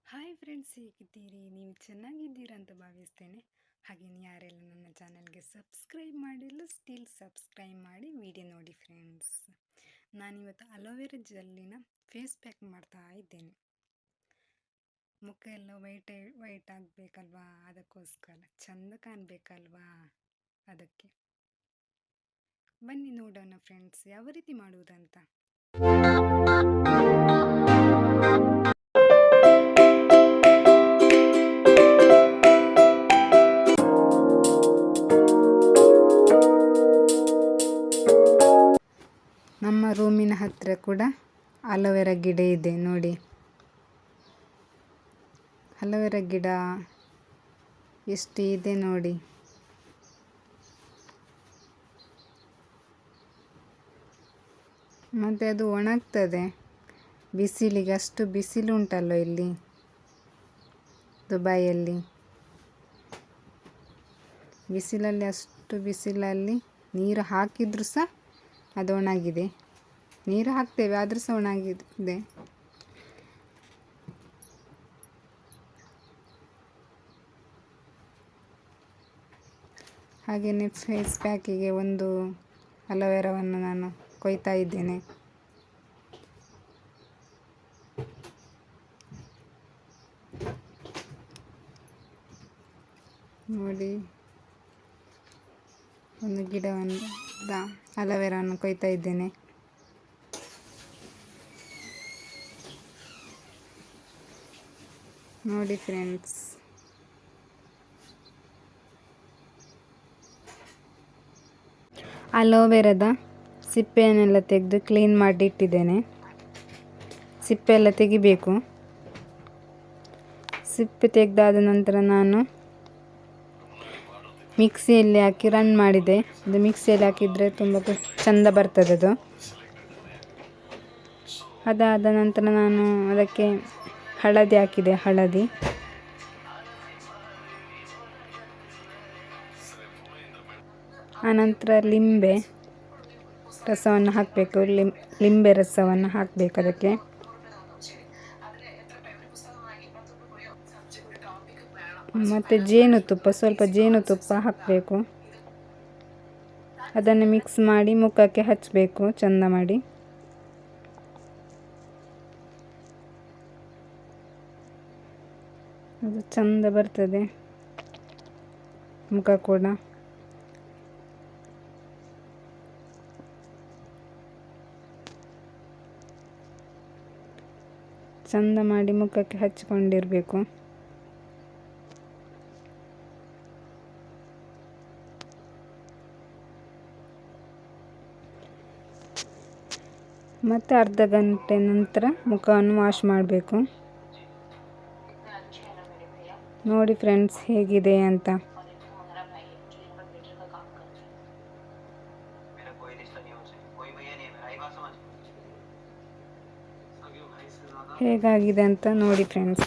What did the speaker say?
Hi friends, ಹೇಗಿದ್ದೀರಿ? ನೀವು ಚೆನ್ನಾಗಿದ್ದೀರಾ ಅಂತ ಭಾವಿಸ್ತೇನೆ. ಹಾಗೆಯೇ ಯಾರೆಲ್ಲ ನನ್ನ ಚಾನಲ್ಗೆ ಸಬ್ಸ್ಕ್ರೈಬ್ ಮಾಡಿಲ್ಲ ಸ್ಟಿಲ್ ಸಬ್ಸ್ಕ್ರೈಬ್ ಮಾಡಿ ವಿಡಿಯೋ ನೋಡಿ ಫ್ರೆಂಡ್ಸ್. ನಾನಿವತ್ತು ಅಲೋವೆರಾ ಜೆಲ್ಲಿನ ಫೇಸ್ ಪ್ಯಾಕ್ ಮಾಡ್ತಾ ಇದ್ದೇನೆ. ಮುಖ ಎಲ್ಲ ವೈಟ್ ಆಗಬೇಕಲ್ವಾ, ಅದಕ್ಕೋಸ್ಕರ ಚೆಂದ ಕಾಣಬೇಕಲ್ವಾ, ಅದಕ್ಕೆ ಬನ್ನಿ ನೋಡೋಣ ಫ್ರೆಂಡ್ಸ್ ಯಾವ ರೀತಿ ಮಾಡುವುದಂತ. ನಮ್ಮ ರೂಮಿನ ಹತ್ತಿರ ಕೂಡ ಅಲೋವೆರಾ ಗಿಡ ಇದೆ ನೋಡಿ. ಅಲೋವೆರಾ ಗಿಡ ಎಷ್ಟು ಇದೆ ನೋಡಿ. ಮತ್ತು ಅದು ಒಣಗ್ತದೆ ಬಿಸಿಲಿಗೆ. ಅಷ್ಟು ಬಿಸಿಲು ಉಂಟല്ലോ ಇಲ್ಲಿ ದುಬೈಯಲ್ಲಿ. ಬಿಸಿಲಲ್ಲಿ ಅಷ್ಟು ಬಿಸಿಲಲ್ಲಿ ನೀರು ಹಾಕಿದರೂ ಸಹ ಅದು ಒಣಗಿದೆ. ನೀರು ಹಾಕ್ತೇವೆ ಆದರೂ ಸಹ ಒಣಗಿದೆ. ಹಾಗೆಯೇ ಫೇಸ್ ಪ್ಯಾಕಿಗೆ ಒಂದು ಅಲೋವೆರಾವನ್ನು ನಾನು ಕೊಯ್ತಾ ಇದ್ದೇನೆ. ನೋಡಿ, ಒಂದು ಗಿಡವನ್ನು ಅಲೋವೆರಾವನ್ನು ಕೊಯ್ತಾ ಇದ್ದೇನೆ. ನೋಡಿ ಫ್ರೆಂಡ್ಸ್, ಅಲೋವೆರಾದ ಸಿಪ್ಪೆಯನ್ನೆಲ್ಲ ತೆಗೆದು ಕ್ಲೀನ್ ಮಾಡಿ ಇಟ್ಟಿದ್ದೇನೆ. ಸಿಪ್ಪೆ ಎಲ್ಲ ತೆಗಿಬೇಕು. ಸಿಪ್ಪೆ ತೆಗೆದಾದ ನಂತರ ನಾನು ಮಿಕ್ಸಿಯಲ್ಲಿ ಹಾಕಿ ರನ್ ಮಾಡಿದೆ. ಅದು ಮಿಕ್ಸಿಯಲ್ಲಿ ಹಾಕಿದರೆ ತುಂಬ ಚೆಂದ ಬರ್ತದೆ ಅದು. ಅದಾದ ನಂತರ ನಾನು ಅದಕ್ಕೆ ಹಳದಿ ಹಾಕಿದೆ. ಹಳದಿ, ಆನಂತರ ಲಿಂಬೆ ರಸವನ್ನು ಹಾಕಬೇಕು. ಲಿಂಬೆ ರಸವನ್ನು ಹಾಕಬೇಕು ಅದಕ್ಕೆ. ಮತ್ತು ಜೇನುತುಪ್ಪ, ಸ್ವಲ್ಪ ಜೇನುತುಪ್ಪ ಹಾಕಬೇಕು. ಅದನ್ನು ಮಿಕ್ಸ್ ಮಾಡಿ ಮುಖಕ್ಕೆ ಹಚ್ಚಬೇಕು ಚೆಂದ ಮಾಡಿ. ಅದು ಚೆಂದ ಬರ್ತದೆ ಮುಖ ಕೂಡ. ಚೆಂದ ಮಾಡಿ ಮುಖಕ್ಕೆ ಹಚ್ಚಿಕೊಂಡಿರಬೇಕು. ಮತ್ತು ಅರ್ಧ ಗಂಟೆ ನಂತರ ಮುಖವನ್ನು ವಾಶ್ ಮಾಡಬೇಕು. ನೋಡಿ ಫ್ರೆಂಡ್ಸ್ ಹೇಗಿದೆ ಅಂತ. ಹೇಗಾಗಿದೆ ಅಂತ ನೋಡಿ ಫ್ರೆಂಡ್ಸ್.